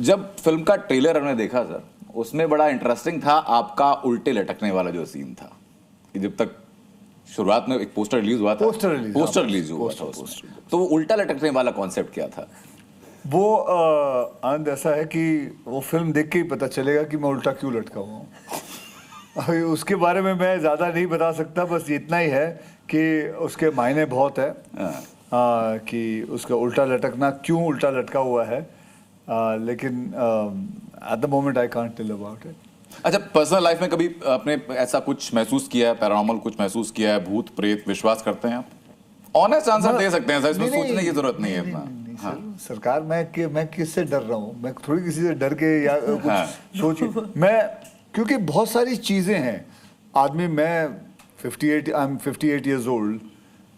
जब फिल्म का ट्रेलर हमने देखा सर, उसमें बड़ा इंटरेस्टिंग था आपका उल्टे लटकने वाला जो सीन था। कि जब तक शुरुआत में एक पोस्टर रिलीज हुआ था, पोस्टर रिलीज हुआ था उसमें, तो वो उल्टा लटकने वाला कॉन्सेप्ट क्या था? वो आनंद ऐसा है कि वो फिल्म देख के ही पता चलेगा कि मैं उल्टा क्यों लटका हुआ हूँ। अभी उसके बारे में मैं ज़्यादा नहीं बता सकता, बस इतना ही है कि उसके मायने बहुत है कि उसका उल्टा लटकना क्यों उल्टा लटका हुआ है, लेकिन at the moment I can't tell about it. अच्छा, पर्सनल लाइफ में कभी आपने ऐसा कुछ महसूस किया है, पैरानॉर्मल कुछ महसूस किया है, भूत प्रेत विश्वास करते हैं आप? ऑनेस्ट आंसर दे सकते हैं सर, इसमें सोचने की जरूरत नहीं है इतना। सरकार मैं किससे डर रहा हूँ? मैं थोड़ी किसी से डर के या कुछ सोच मैं, क्योंकि बहुत सारी चीज़ें हैं आदमी। मैं 58 years old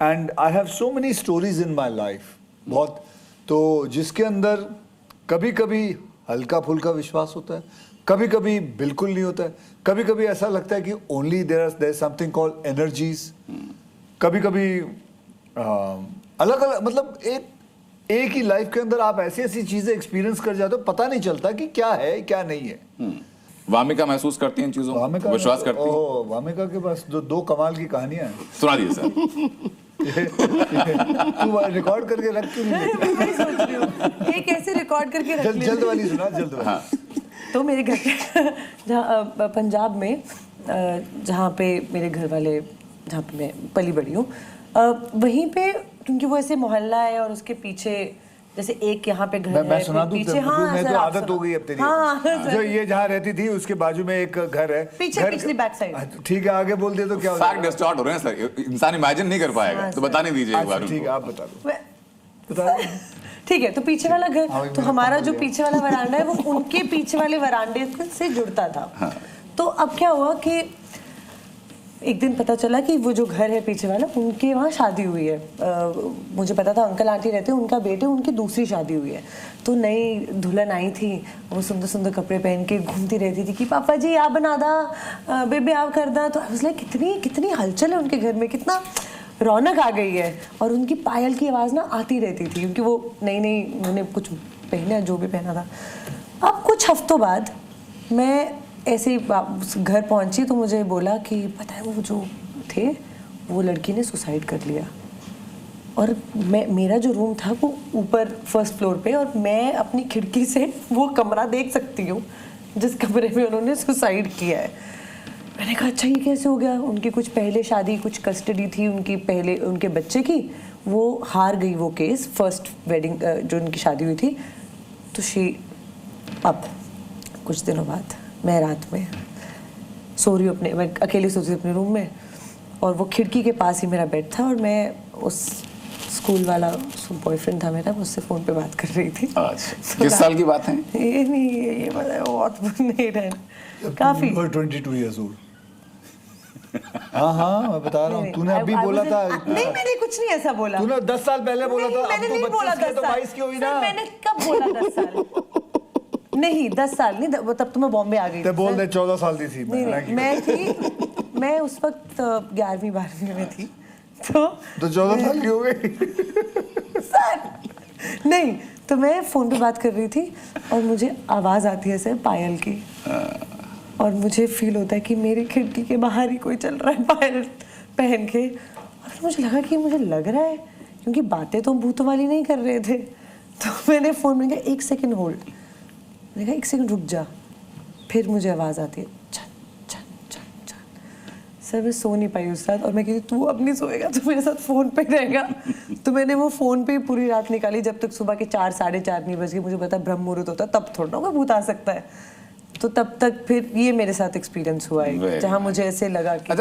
and I have so many stories in my life, बहुत, तो जिसके अंदर कभी कभी हल्का फुल्का विश्वास होता है, कभी कभी बिल्कुल नहीं होता है, कभी कभी ऐसा लगता है कि only there something called energies, कभी कभी अलग अलग, मतलब एक ही लाइफ के अंदर आप ऐसी ऐसी चीजें एक्सपीरियंस कर जाते हो, पता नहीं चलता कि क्या है क्या नहीं है। वामिका महसूस करती हैं चीजों को, विश्वास करती हैं? वामिका के पास दो कमाल की कहानियां हैं। सुना दीजिए सर। तू रिकॉर्ड करके रख क्यों नहीं? मैं सोच रही हूँ ये कैसे रिकॉर्ड करके रख लेती हूँ। जल्द वाली सुना, जल्द वाली। हाँ। तो मेरे घर जहाँ पंजाब में, जहाँ पे मेरे घर वाले, जहाँ पे मैं पली बड़ी हूँ, वहीं पे, क्योंकि वो ऐसे मोहल्ला है और उसके पीछे जैसे एक यहाँ पे घर है, मैं सुना दूं पीछे, हाँ मैं सर, तो आप आदत हो गई अब तेरी। हाँ, जो ये जहाँ रहती थी उसके बाजू में एक घर है, पीछे पिछली बैक साइड। ठीक है, आगे बोल दे तो क्या हो फैक्ट डिस्टॉर्ट हो रहे हैं सर, इंसान इमेजिन नहीं कर पाएगा, तो बताने दीजिए एक बार। ठीक है, आप बता दो। ठीक है, तो पीछे वाला घर, तो हमारा जो पीछे वाला वरांडा है वो उनके पीछे वाले वरांडे से जुड़ता था। तो अब क्या हुआ कि एक दिन पता चला कि वो जो घर है पीछे वाला, उनके वहाँ शादी हुई है। मुझे पता था अंकल आंटी रहते हैं, उनका बेटे, उनकी दूसरी शादी हुई है। तो नई दुल्हन आई थी, वो सुंदर सुंदर कपड़े पहन के घूमती रहती थी कि पापा जी आप बना दा, बेबे आप कर दा। तो उसने कितनी कितनी हलचल है उनके घर में, कितना रौनक आ गई है। और उनकी पायल की आवाज़ ना आती रहती थी, क्योंकि वो नई नई उन्होंने कुछ पहना, जो भी पहना था। अब कुछ हफ्तों बाद मैं ऐसे ही घर पहुंची तो मुझे बोला कि पता है वो जो थे, वो लड़की ने सुसाइड कर लिया। और मेरा जो रूम था वो ऊपर फर्स्ट फ्लोर पे, और मैं अपनी खिड़की से वो कमरा देख सकती हूँ जिस कमरे में उन्होंने सुसाइड किया है। मैंने कहा अच्छा ये कैसे हो गया? उनकी कुछ पहले शादी, कुछ कस्टडी थी उनकी पहले उनके बच्चे की, वो हार गई वो केस, फर्स्ट वेडिंग जो उनकी शादी हुई थी। तो अब कुछ दिनों बाद मैं रात में सो रही हूँ मैं अकेली सोती थी अपने रूम में, और वो खिड़की के पास ही मेरा बेड था, और मैं उस स्कूल वाला बॉयफ्रेंड था मेरा, उससे फ़ोन पे बात कर रही थी। किस साल की बात है? ये नहीं, ये बहुत नहीं रहे, काफ़ी 22 years old। हाँ मैं बता रहा हूँ, तूने अभी बोला था। नहीं मैंने कुछ नहीं ऐसा बोला। तूने 10 साल पहले बोला था। मैंने नहीं बोला 10 साल, 22 की हुई ना। मैंने कब बोला 10 साल? नहीं 10 साल नहीं, तब तो मैं बॉम्बे आ गई थी। बोल दे 14 साल की थी मैं उस वक्त 11वीं 12वीं में थी। तो 14 साल की हो गई सर। नहीं, तो मैं फ़ोन पे बात कर रही थी और मुझे आवाज़ आती है सर पायल की, और मुझे फील होता है कि मेरी खिड़की के बाहर ही कोई चल रहा है पायल पहन के। और फिर मुझे लगा कि मुझे लग रहा है, क्योंकि बातें तो भूत वाली नहीं कर रहे थे। तो मैंने फ़ोन में कहा 1 सेकंड होल्ड, मैंने कहा 1 सेकंड रुक जा। फिर मुझे आवाज़ आती है छन छन छन छन। सर मैं सो नहीं पाई उस रात, और मैं कहती तू अब नहीं सोएगा तो मेरे साथ फ़ोन पे रहेगा। तो मैंने वो फ़ोन पे पूरी रात निकाली, जब तक सुबह के 4 साढ़े 4 नहीं बज गए। मुझे पता ब्रह्म मुहूर्त होता तब थोड़ा ना कोई भूत आ सकता है। तो तब तक फिर ये मेरे साथ एक्सपीरियंस हुआ है, जहाँ मुझे ऐसे लगा कि